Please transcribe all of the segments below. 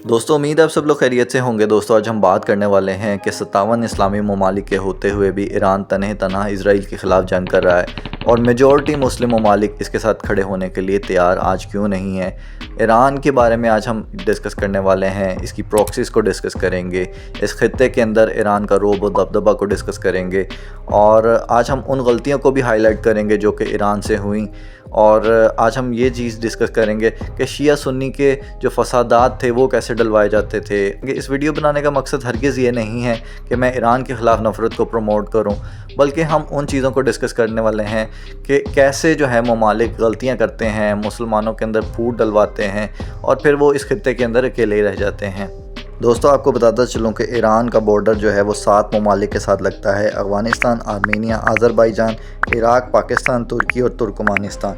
دوستوں امید ہے آپ سب لوگ خیریت سے ہوں گے۔ دوستوں آج ہم بات کرنے والے ہیں کہ 57 اسلامی ممالک کے ہوتے ہوئے بھی ایران تنہا اسرائیل کے خلاف جنگ کر رہا ہے اور میجورٹی مسلم ممالک اس کے ساتھ کھڑے ہونے کے لیے تیار آج کیوں نہیں ہیں۔ ایران کے بارے میں آج ہم ڈسکس کرنے والے ہیں، اس کی پروکسیز کو ڈسکس کریں گے، اس خطے کے اندر ایران کا رعب و دبدبہ کو ڈسکس کریں گے اور آج ہم ان غلطیوں کو بھی ہائی لائٹ کریں گے جو کہ ایران سے ہوئیں، اور آج ہم یہ چیز ڈسکس کریں گے کہ شیعہ سنی کے جو فسادات تھے وہ کیسے ڈلوائے جاتے تھے۔ اس ویڈیو بنانے کا مقصد ہرگز یہ نہیں ہے کہ میں ایران کے خلاف نفرت کو پروموٹ کروں، بلکہ ہم ان چیزوں کو ڈسکس کرنے والے ہیں کہ کیسے جو ہے ممالک غلطیاں کرتے ہیں، مسلمانوں کے اندر پھوٹ ڈلواتے ہیں اور پھر وہ اس خطے کے اندر اکیلے ہی رہ جاتے ہیں۔ دوستوں آپ کو بتاتا چلوں کہ ایران کا بارڈر جو ہے وہ 7 ممالک کے ساتھ لگتا ہے: افغانستان، آرمینیا، آذربائیجان، عراق، پاکستان، ترکی اور ترکمانستان۔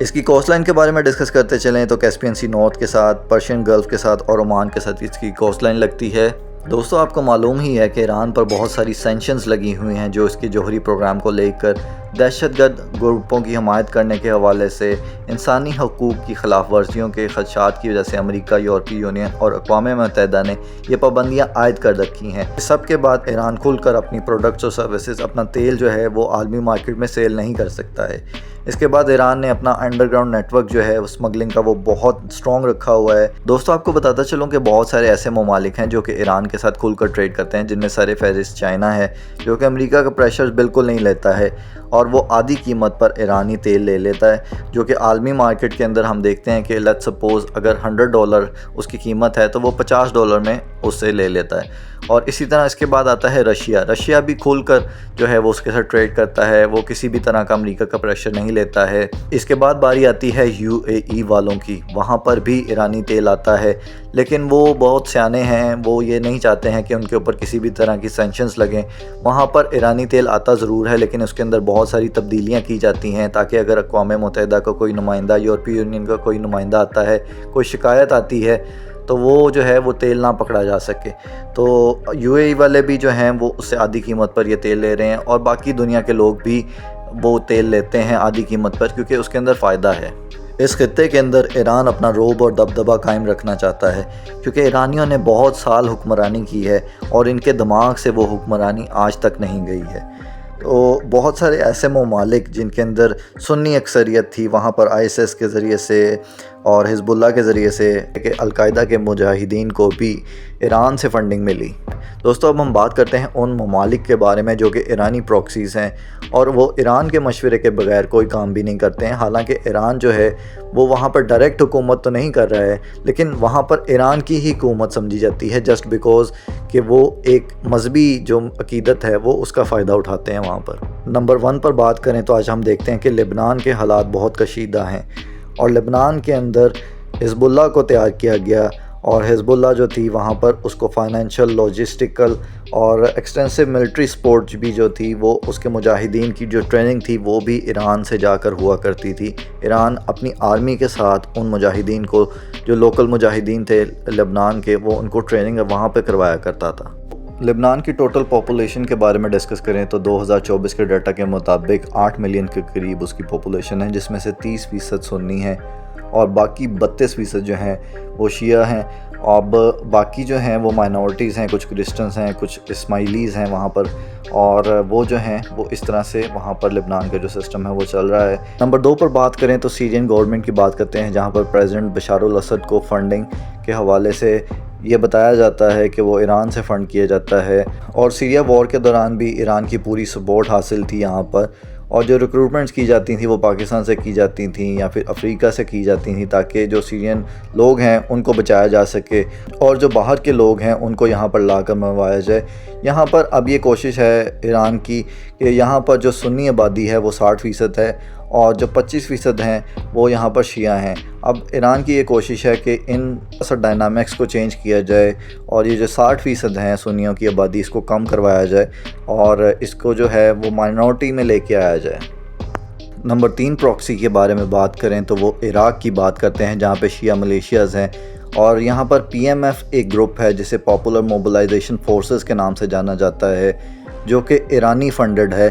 اس کی کوسٹ لائن کے بارے میں ڈسکس کرتے چلیں تو کیسپین سی نارتھ کے ساتھ، پرشین گلف کے ساتھ اور عمان کے ساتھ اس کی کوسٹ لائن لگتی ہے۔ دوستوں آپ کو معلوم ہی ہے کہ ایران پر بہت ساری سینکشنز لگی ہوئی ہیں جو اس کے جوہری پروگرام کو لے کر دہشت گرد گروپوں کی حمایت کرنے کے حوالے سے، انسانی حقوق کی خلاف ورزیوں کے خدشات کی وجہ سے امریکہ، یورپی یونین اور اقوام متحدہ نے یہ پابندیاں عائد کر رکھی ہیں۔ اس سب کے بعد ایران کھل کر اپنی پروڈکٹس اور سروسز، اپنا تیل جو ہے وہ عالمی مارکیٹ میں سیل نہیں کر سکتا ہے۔ اس کے بعد ایران نے اپنا انڈر گراؤنڈ نیٹ ورک جو ہے اسمگلنگ کا وہ بہت سٹرونگ رکھا ہوا ہے۔ دوستوں آپ کو بتاتا چلوں کہ بہت سارے ایسے ممالک ہیں جو کہ ایران کے ساتھ کھل کر ٹریڈ کرتے ہیں، جن میں سر فہرست چائنا ہے جو کہ امریکہ کا پریشر بالکل نہیں لیتا ہے اور وہ آدھی قیمت پر ایرانی تیل لے لیتا ہے، جو کہ عالمی مارکیٹ کے اندر ہم دیکھتے ہیں کہ لیٹس سپوز اگر $100 اس کی قیمت ہے تو وہ $50 میں اس سے لے لیتا ہے۔ اور اسی طرح اس کے بعد آتا ہے رشیا بھی کھل کر جو ہے وہ اس کے ساتھ ٹریڈ کرتا ہے، وہ کسی بھی طرح کا امریکہ کا پریشر نہیں لیتا ہے۔ اس کے بعد باری آتی ہے UAE والوں کی، وہاں پر بھی ایرانی تیل آتا ہے، لیکن وہ بہت سیانے ہیں، وہ یہ نہیں چاہتے ہیں کہ ان کے اوپر کسی بھی طرح کی سینکشنز لگیں۔ وہاں پر ایرانی تیل آتا ضرور ہے لیکن اس کے اندر بہت ساری تبدیلیاں کی جاتی ہیں تاکہ اگر اقوام متحدہ کا کوئی نمائندہ، یورپی یونین کا کوئی نمائندہ آتا ہے، کوئی شکایت آتی ہے تو وہ جو ہے وہ تیل نہ پکڑا جا سکے۔ تو UAE والے بھی جو ہیں وہ اس سے آدھی قیمت پر یہ تیل لے رہے ہیں اور باقی دنیا کے لوگ بھی وہ تیل لیتے ہیں آدھی قیمت پر کیونکہ اس کے اندر فائدہ ہے۔ اس خطے کے اندر ایران اپنا رعب اور دبدبہ قائم رکھنا چاہتا ہے کیونکہ ایرانیوں نے بہت سال حکمرانی کی ہے اور ان کے دماغ سے وہ حکمرانی آج تک نہیں گئی ہے۔ تو بہت سارے ایسے ممالک جن کے اندر سنی اکثریت تھی، وہاں پر ISIS کے ذریعے سے اور حزب اللہ کے ذریعے سے کہ القاعدہ کے مجاہدین کو بھی ایران سے فنڈنگ ملی۔ دوستو اب ہم بات کرتے ہیں ان ممالک کے بارے میں جو کہ ایرانی پروکسیز ہیں اور وہ ایران کے مشورے کے بغیر کوئی کام بھی نہیں کرتے ہیں۔ حالانکہ ایران جو ہے وہ وہاں پر ڈائریکٹ حکومت تو نہیں کر رہا ہے لیکن وہاں پر ایران کی ہی حکومت سمجھی جاتی ہے جسٹ بیکوز کہ وہ ایک مذہبی جو عقیدت ہے وہ اس کا فائدہ اٹھاتے ہیں وہاں پر۔ نمبر 1 پر بات کریں تو آج ہم دیکھتے ہیں کہ لبنان کے حالات بہت کشیدہ ہیں اور لبنان کے اندر حزب اللہ کو تیار کیا گیا اور حزب اللہ جو تھی وہاں پر اس کو فائنینشل، لاجسٹیکل اور ایکسٹینسو ملٹری سپورٹ بھی جو تھی وہ اس کے مجاہدین کی جو ٹریننگ تھی وہ بھی ایران سے جا کر ہوا کرتی تھی۔ ایران اپنی آرمی کے ساتھ ان مجاہدین کو جو لوکل مجاہدین تھے لبنان کے، وہ ان کو ٹریننگ وہاں پہ کروایا کرتا تھا۔ لبنان کی ٹوٹل پاپولیشن کے بارے میں ڈسکس کریں تو 2024 کے ڈیٹا کے مطابق 8 ملین کے قریب اس کی پاپولیشن ہے، جس میں سے 30% سنی ہیں اور باقی 32% جو ہیں وہ شیعہ ہیں۔ اب باقی جو ہیں وہ مائنورٹیز ہیں، کچھ کرسچنز ہیں، کچھ اسماعیلیز ہیں وہاں پر، اور وہ جو ہیں وہ اس طرح سے وہاں پر لبنان کا جو سسٹم ہے وہ چل رہا ہے۔ نمبر 2 پر بات کریں تو سیرین گورنمنٹ کی بات کرتے ہیں، جہاں پر پریزیڈنٹ بشار الاسد کو فنڈنگ کے حوالے سے یہ بتایا جاتا ہے کہ وہ ایران سے فنڈ کیا جاتا ہے اور سیریا وار کے دوران بھی ایران کی پوری سپورٹ حاصل تھی یہاں پر، اور جو ریکروٹمنٹس کی جاتی تھیں وہ پاکستان سے کی جاتی تھیں یا پھر افریقہ سے کی جاتی تھیں تاکہ جو سیرین لوگ ہیں ان کو بچایا جا سکے اور جو باہر کے لوگ ہیں ان کو یہاں پر لا کر منوایا جائے۔ یہاں پر اب یہ کوشش ہے ایران کی کہ یہاں پر جو سنی آبادی ہے وہ 60% ہے اور جو 25% ہیں وہ یہاں پر شیعہ ہیں۔ اب ایران کی یہ کوشش ہے کہ ان اثر ڈائنامکس کو چینج کیا جائے اور یہ جو 60% ہیں سنیوں کی آبادی اس کو کم کروایا جائے اور اس کو جو ہے وہ مائنورٹی میں لے کے آیا جائے۔ نمبر 3 پروکسی کے بارے میں بات کریں تو وہ عراق کی بات کرتے ہیں، جہاں پہ شیعہ ملیشیاز ہیں اور یہاں پر PMF ایک گروپ ہے جسے پاپولر موبلائزیشن فورسز کے نام سے جانا جاتا ہے، جو کہ ایرانی فنڈڈ ہے۔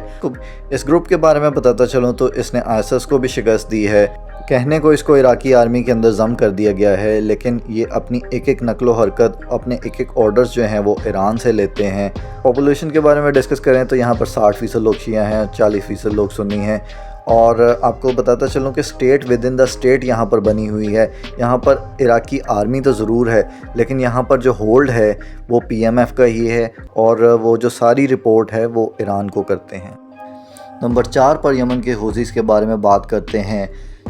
اس گروپ کے بارے میں بتاتا چلوں تو اس نے ISIS کو بھی شکست دی ہے کہنے کو اس کو عراقی آرمی کے اندر ضم کر دیا گیا ہے، لیکن یہ اپنی ایک ایک نقل و حرکت، اپنے ایک ایک آرڈرز جو ہیں وہ ایران سے لیتے ہیں۔ پاپولیشن کے بارے میں ڈسکس کریں تو یہاں پر 60% لوگ شیعہ ہیں، 40% لوگ سنی ہیں، اور آپ کو بتاتا چلوں کہ state with in the state یہاں پر بنی ہوئی ہے۔ یہاں پر عراقی آرمی تو ضرور ہے، لیکن یہاں پر جو ہولڈ ہے وہ PMF کا ہی ہے، اور وہ جو ساری رپورٹ ہے وہ ایران کو کرتے ہیں۔ نمبر 4 پر یمن کے حوثیز کے بارے میں بات کرتے ہیں،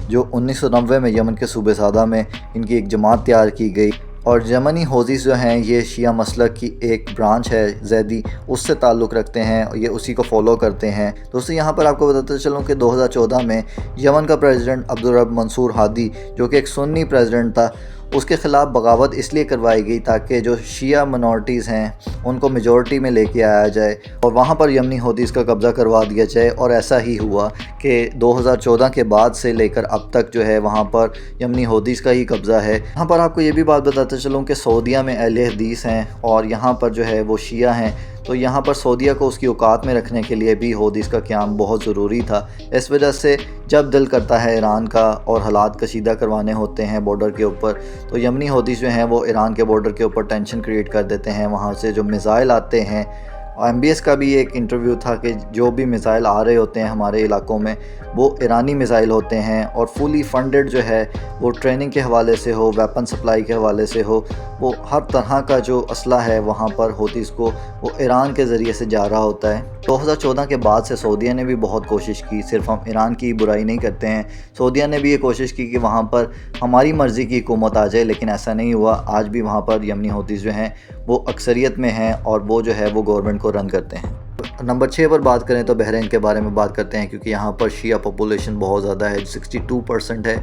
جو 1990 میں یمن کے صوبہ سعدہ میں ان کی ایک جماعت تیار کی گئی، اور یمنی حوثیز جو ہیں یہ شیعہ مسلک کی ایک برانچ ہے زیدی، اس سے تعلق رکھتے ہیں، یہ اسی کو فالو کرتے ہیں۔ دوستو یہاں پر آپ کو بتاتے چلوں کہ 2014 میں یمن کا پریزیڈنٹ عبدالرب منصور ہادی، جو کہ ایک سنی پریزیڈنٹ تھا، اس کے خلاف بغاوت اس لیے کروائی گئی تاکہ جو شیعہ منورٹیز ہیں ان کو میجورٹی میں لے کے آیا جائے اور وہاں پر یمنی حوثیز کا قبضہ کروا دیا جائے، اور ایسا ہی ہوا کہ 2014 کے بعد سے لے کر اب تک جو ہے وہاں پر یمنی حوثیز کا ہی قبضہ ہے۔ یہاں پر آپ کو یہ بھی بات بتاتے چلوں کہ سعودیہ میں اہل حدیث ہیں اور یہاں پر جو ہے وہ شیعہ ہیں، تو یہاں پر سعودیہ کو اس کی اوقات میں رکھنے کے لیے بھی حوثیز کا قیام بہت ضروری تھا۔ اس وجہ سے جب دل کرتا ہے ایران کا اور حالات کشیدہ کروانے ہوتے ہیں بارڈر کے اوپر، تو یمنی حوثیز جو ہیں وہ ایران کے بارڈر کے اوپر ٹینشن کریٹ کر دیتے ہیں۔ وہاں سے جو میزائل آتے ہیں، MBS کا بھی ایک انٹرویو تھا کہ جو بھی میزائل آ رہے ہوتے ہیں ہمارے علاقوں میں وہ ایرانی میزائل ہوتے ہیں، اور فلی فنڈڈ جو ہے وہ ٹریننگ کے حوالے سے ہو، ویپن سپلائی کے حوالے سے ہو، وہ ہر طرح کا جو اسلحہ ہے وہاں پر حوثیز کو وہ ایران کے ذریعے سے جا رہا ہوتا ہے۔ 2014 کے بعد سے سعودیہ نے بھی بہت کوشش کی، صرف ہم ایران کی برائی نہیں کرتے ہیں، سعودیہ نے بھی یہ کوشش کی کہ وہاں پر ہماری مرضی کی حکومت آ جائے، لیکن ایسا نہیں ہوا۔ آج بھی وہاں پر یمنی حوثیز جو ہیں وہ اکثریت میں ہیں اور وہ جو ہے وہ گورنمنٹ کو رن کرتے ہیں۔ نمبر 6 پر بات کریں تو بحرین کے بارے میں بات کرتے ہیں، کیونکہ یہاں پر شیعہ پاپولیشن بہت زیادہ ہے، 62% ہے،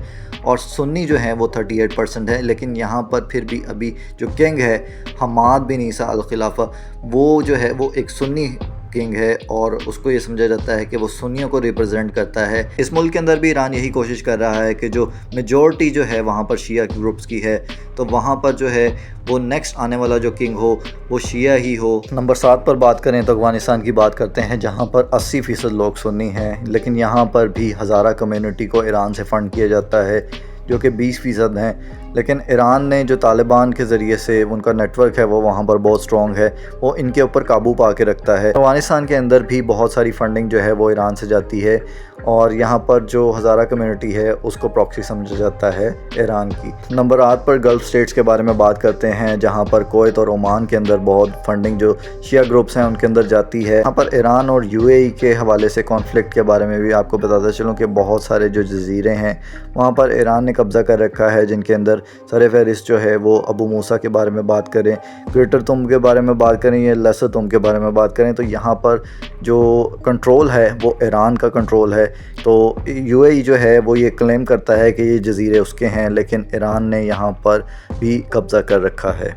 اور سنی جو ہیں وہ 38% ہے، لیکن یہاں پر پھر بھی ابھی جو کنگ ہے حماد بن عیسیٰ الخلیفہ، وہ جو ہے وہ ایک سنی کنگ ہے، اور اس کو یہ سمجھا جاتا ہے کہ وہ سنیوں کو ریپرزینٹ کرتا ہے۔ اس ملک کے اندر بھی ایران یہی کوشش کر رہا ہے کہ جو میجورٹی جو ہے وہاں پر شیعہ گروپس کی ہے، تو وہاں پر جو ہے وہ نیکسٹ آنے والا جو کنگ ہو وہ شیعہ ہی ہو۔ نمبر 7 پر بات کریں تو افغانستان کی بات کرتے ہیں، جہاں پر 80% لوگ سنی ہیں، لیکن یہاں پر بھی ہزارہ کمیونٹی کو ایران سے فنڈ کیا جاتا ہے، جو کہ 20% ہیں، لیکن ایران نے جو طالبان کے ذریعے سے ان کا نیٹ ورک ہے وہ وہاں پر بہت سٹرونگ ہے، وہ ان کے اوپر قابو پا کے رکھتا ہے۔ افغانستان کے اندر بھی بہت ساری فنڈنگ جو ہے وہ ایران سے جاتی ہے، اور یہاں پر جو ہزارہ کمیونٹی ہے اس کو پراکسی سمجھا جاتا ہے ایران کی۔ نمبر 8 پر گلف سٹیٹس کے بارے میں بات کرتے ہیں، جہاں پر کویت اور عمان کے اندر بہت فنڈنگ جو شیعہ گروپس ہیں ان کے اندر جاتی ہے۔ یہاں پر ایران اور UAE کے حوالے سے کانفلکٹ کے بارے میں بھی آپ کو بتاتا چلوں کہ بہت سارے جو جزیرے ہیں وہاں پر ایران نے قبضہ کر رکھا ہے، جن کے اندر سر فہرست جو ہے وہ ابو موسیٰ کے بارے میں بات کریں، گریٹر تم کے بارے میں بات کریں یا لیسر تم کے بارے میں بات کریں، تو یہاں پر جو کنٹرول ہے وہ ایران کا کنٹرول ہے۔ تو UAE جو ہے وہ یہ کلیم کرتا ہے کہ یہ جزیرے اس کے ہیں، لیکن ایران نے یہاں پر بھی قبضہ کر رکھا ہے۔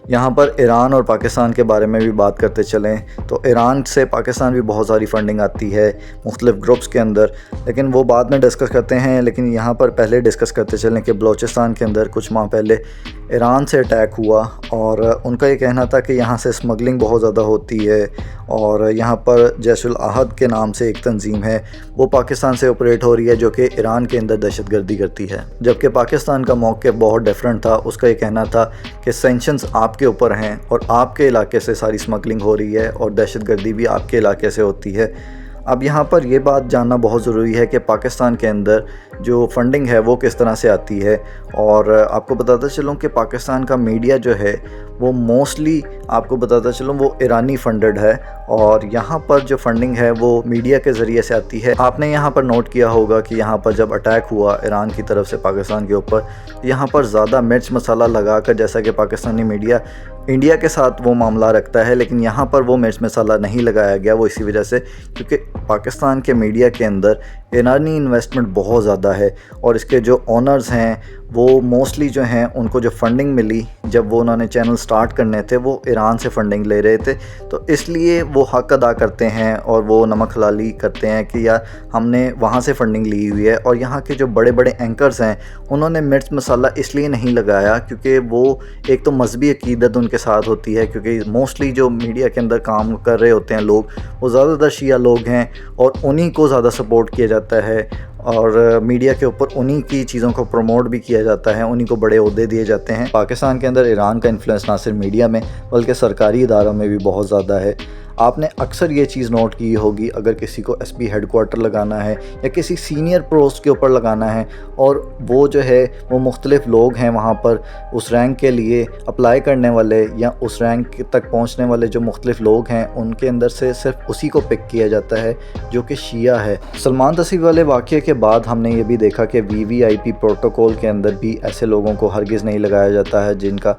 یہاں پر ایران اور پاکستان کے بارے میں بھی بات کرتے چلیں تو ایران سے پاکستان بھی بہت ساری فنڈنگ آتی ہے مختلف گروپس کے اندر، لیکن وہ بعد میں ڈسکس کرتے ہیں۔ لیکن یہاں پر پہلے ڈسکس کرتے چلیں کہ بلوچستان کے اندر کچھ ماہ پہلے ایران سے اٹیک ہوا، اور ان کا یہ کہنا تھا کہ یہاں سے اسمگلنگ بہت زیادہ ہوتی ہے، اور یہاں پر جیش العہد کے نام سے ایک تنظیم ہے وہ پاکستان سے آپریٹ ہو رہی ہے، جو کہ ایران کے اندر دہشت گردی کرتی ہے، جبکہ پاکستان کا موقف بہت ڈیفرنٹ تھا۔ اس کا یہ کہنا تھا کہ سینکشنز آپ کے اوپر ہیں اور آپ کے علاقے سے ساری اسمگلنگ ہو رہی ہے، اور دہشت گردی بھی آپ کے علاقے سے ہوتی ہے۔ اب یہاں پر یہ بات جاننا بہت ضروری ہے کہ پاکستان کے اندر جو فنڈنگ ہے وہ کس طرح سے آتی ہے، اور آپ کو بتاتا چلوں کہ پاکستان کا میڈیا جو ہے وہ موسٹلی آپ کو بتاتا چلوں وہ ایرانی فنڈڈ ہے، اور یہاں پر جو فنڈنگ ہے وہ میڈیا کے ذریعے سے آتی ہے۔ آپ نے یہاں پر نوٹ کیا ہوگا کہ یہاں پر جب اٹیک ہوا ایران کی طرف سے پاکستان کے اوپر، یہاں پر زیادہ مرچ مسالہ لگا کر، جیسا کہ پاکستانی میڈیا انڈیا کے ساتھ وہ معاملہ رکھتا ہے، لیکن یہاں پر وہ مرچ مسالہ نہیں لگایا گیا، وہ اسی وجہ سے کیونکہ پاکستان کے میڈیا کے اندر ایرانی انویسٹمنٹ بہت زیادہ ہے، اور اس کے جو اونرز ہیں وہ موسٹلی جو ہیں ان کو جو فنڈنگ ملی جب وہ انہوں نے چینل سٹارٹ کرنے تھے وہ ایران سے فنڈنگ لے رہے تھے، تو اس لیے وہ حق ادا کرتے ہیں اور وہ نمک حلالی کرتے ہیں کہ یار ہم نے وہاں سے فنڈنگ لی ہوئی ہے۔ اور یہاں کے جو بڑے بڑے اینکرز ہیں انہوں نے مرچ مسالہ اس لیے نہیں لگایا کیونکہ وہ ایک تو مذہبی عقیدت ان کے ساتھ ہوتی ہے، کیونکہ موسٹلی جو میڈیا کے اندر کام کر رہے ہوتے ہیں لوگ وہ زیادہ تر شیعہ لوگ ہیں، اور انہی کو زیادہ سپورٹ کیا جاتا ہے، اور میڈیا کے اوپر انہی کی چیزوں کو پروموٹ بھی کیا جاتا ہے، انہی کو بڑے عہدے دیے جاتے ہیں۔ پاکستان کے اندر ایران کا انفلوئنس نہ صرف میڈیا میں بلکہ سرکاری اداروں میں بھی بہت زیادہ ہے۔ آپ نے اکثر یہ چیز نوٹ کی ہوگی، اگر کسی کو ایس پی ہیڈ کوارٹر لگانا ہے یا کسی سینئر پوسٹ کے اوپر لگانا ہے اور وہ جو ہے وہ مختلف لوگ ہیں وہاں پر اس رینک کے لیے اپلائی کرنے والے یا اس رینک تک پہنچنے والے جو مختلف لوگ ہیں، ان کے اندر سے صرف اسی کو پک کیا جاتا ہے جو کہ شیعہ ہے۔ سلمان تسیب والے واقعے کے بعد ہم نے یہ بھی دیکھا کہ VVIP پروٹوکول کے اندر بھی ایسے لوگوں کو ہرگز نہیں لگایا جاتا ہے جن کا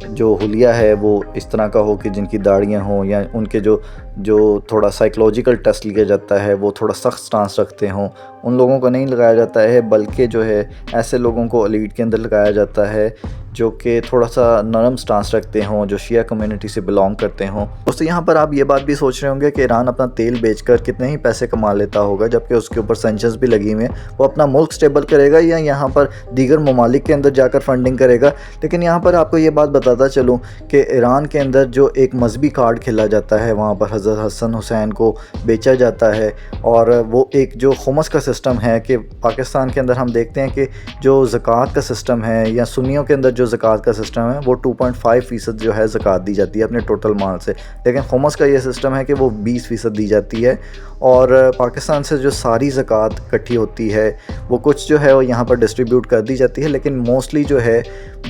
جو حلیہ ہے وہ اس طرح کا ہو کہ جن کی داڑیاں ہوں، یا ان کے جو تھوڑا سائیکلوجیکل ٹیسٹ لیا جاتا ہے وہ تھوڑا سخت سٹانس رکھتے ہوں، ان لوگوں کو نہیں لگایا جاتا ہے، بلکہ جو ہے ایسے لوگوں کو ایلیٹ کے اندر لگایا جاتا ہے جو کہ تھوڑا سا نرم سٹانس رکھتے ہوں، جو شیعہ کمیونٹی سے بلانگ کرتے ہوں۔ دوستو یہاں پر آپ یہ بات بھی سوچ رہے ہوں گے کہ ایران اپنا تیل بیچ کر کتنے ہی پیسے کما لیتا ہوگا جبکہ اس کے اوپر سینکشنز بھی لگی ہوئے ہیں، وہ اپنا ملک سٹیبل کرے گا یا یہاں پر دیگر ممالک کے اندر جا کر فنڈنگ کرے گا؟ لیکن یہاں پر آپ کو یہ بات بتاتا چلوں کہ ایران کے اندر جو ایک مذہبی کارڈ کھیلا جاتا ہے، وہاں پر حضرت حسن حسین کو بیچا جاتا ہے، اور وہ ایک جو خمس کا سسٹم ہے کہ پاکستان کے اندر ہم دیکھتے ہیں کہ جو زکوٰۃ کا سسٹم ہے یا سنیوں کے اندر جو زکوٰۃ کا سسٹم ہے وہ 2.5% جو ہے زکوٰۃ دی جاتی ہے اپنے ٹوٹل مال سے، لیکن خمس کا یہ سسٹم ہے کہ وہ 20% دی جاتی ہے، اور پاکستان سے جو ساری زکوٰۃ اکٹھی ہوتی ہے وہ کچھ جو ہے وہ یہاں پر ڈسٹریبیوٹ کر دی جاتی ہے، لیکن موسٹلی جو ہے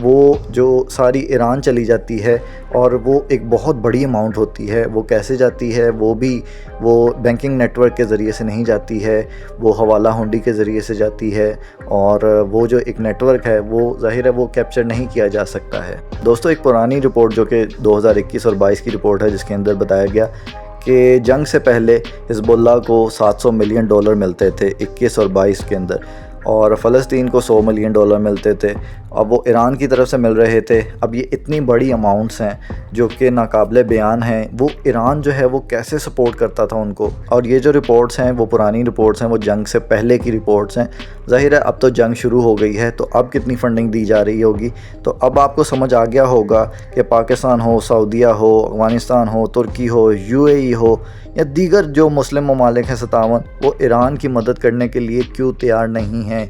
وہ جو ساری ایران چلی جاتی ہے، اور وہ ایک بہت بڑی اماؤنٹ ہوتی ہے۔ وہ کیسے جاتی ہے؟ وہ بینکنگ نیٹ ورک کے ذریعے سے نہیں جاتی ہے، وہ حوالہ ہنڈی کے ذریعے سے جاتی ہے، اور وہ جو ایک نیٹ ورک ہے وہ ظاہر ہے وہ کیپچر نہیں کیا جا سکتا ہے۔ دوستو ایک پرانی رپورٹ جو کہ 2021 اور 22 کی رپورٹ ہے، جس کے اندر بتایا گیا کہ جنگ سے پہلے حزب اللہ کو $700 ملین ملتے تھے 21 اور 22 کے اندر، اور فلسطین کو $100 ملین ملتے تھے، اب وہ ایران کی طرف سے مل رہے تھے۔ اب یہ اتنی بڑی اماؤنٹس ہیں جو کہ ناقابل بیان ہیں، وہ ایران جو ہے وہ کیسے سپورٹ کرتا تھا ان کو؟ اور یہ جو رپورٹس ہیں وہ پرانی رپورٹس ہیں، وہ جنگ سے پہلے کی رپورٹس ہیں۔ ظاہر ہے اب تو جنگ شروع ہو گئی ہے، تو اب کتنی فنڈنگ دی جا رہی ہوگی، تو اب آپ کو سمجھ آ گیا ہوگا کہ پاکستان ہو، سعودیہ ہو، افغانستان ہو، ترکی ہو، UAE ہو یا دیگر جو مسلم ممالک ہیں 57، وہ ایران کی مدد کرنے کے لیے کیوں تیار نہیں ہیں۔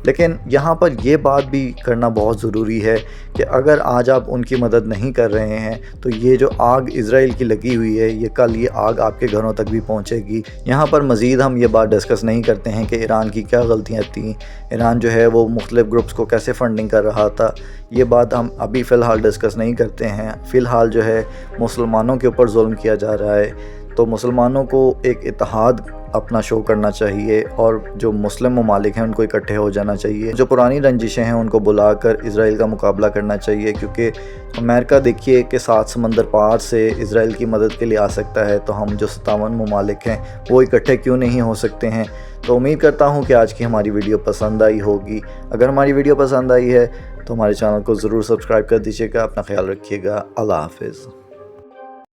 لیکن یہاں پر یہ بات بھی کرنا بہت ضروری ہے کہ اگر آج آپ ان کی مدد نہیں کر رہے ہیں تو یہ جو آگ اسرائیل کی لگی ہوئی ہے، یہ کل یہ آگ آپ کے گھروں تک بھی پہنچے گی۔ یہاں پر مزید ہم یہ بات ڈسکس نہیں کرتے ہیں کہ ایران کی کیا غلطیاں تھیں، ایران جو ہے وہ مختلف گروپس کو کیسے فنڈنگ کر رہا تھا، یہ بات ہم ابھی فی الحال ڈسکس نہیں کرتے ہیں۔ فی الحال جو ہے مسلمانوں کے اوپر ظلم کیا جا رہا ہے، تو مسلمانوں کو ایک اتحاد اپنا شو کرنا چاہیے، اور جو مسلم ممالک ہیں ان کو اکٹھے ہو جانا چاہیے، جو پرانی رنجشیں ہیں ان کو بلا کر اسرائیل کا مقابلہ کرنا چاہیے، کیونکہ امریکہ دیکھیے کہ 7 سمندر پار سے اسرائیل کی مدد کے لیے آ سکتا ہے، تو ہم جو 57 ممالک ہیں وہ اکٹھے کیوں نہیں ہو سکتے ہیں؟ تو امید کرتا ہوں کہ آج کی ہماری ویڈیو پسند آئی ہوگی۔ اگر ہماری ویڈیو پسند آئی ہے تو ہمارے چینل کو ضرور سبسکرائب کر دیجیے گا۔ اپنا خیال رکھیے گا۔ اللہ حافظ۔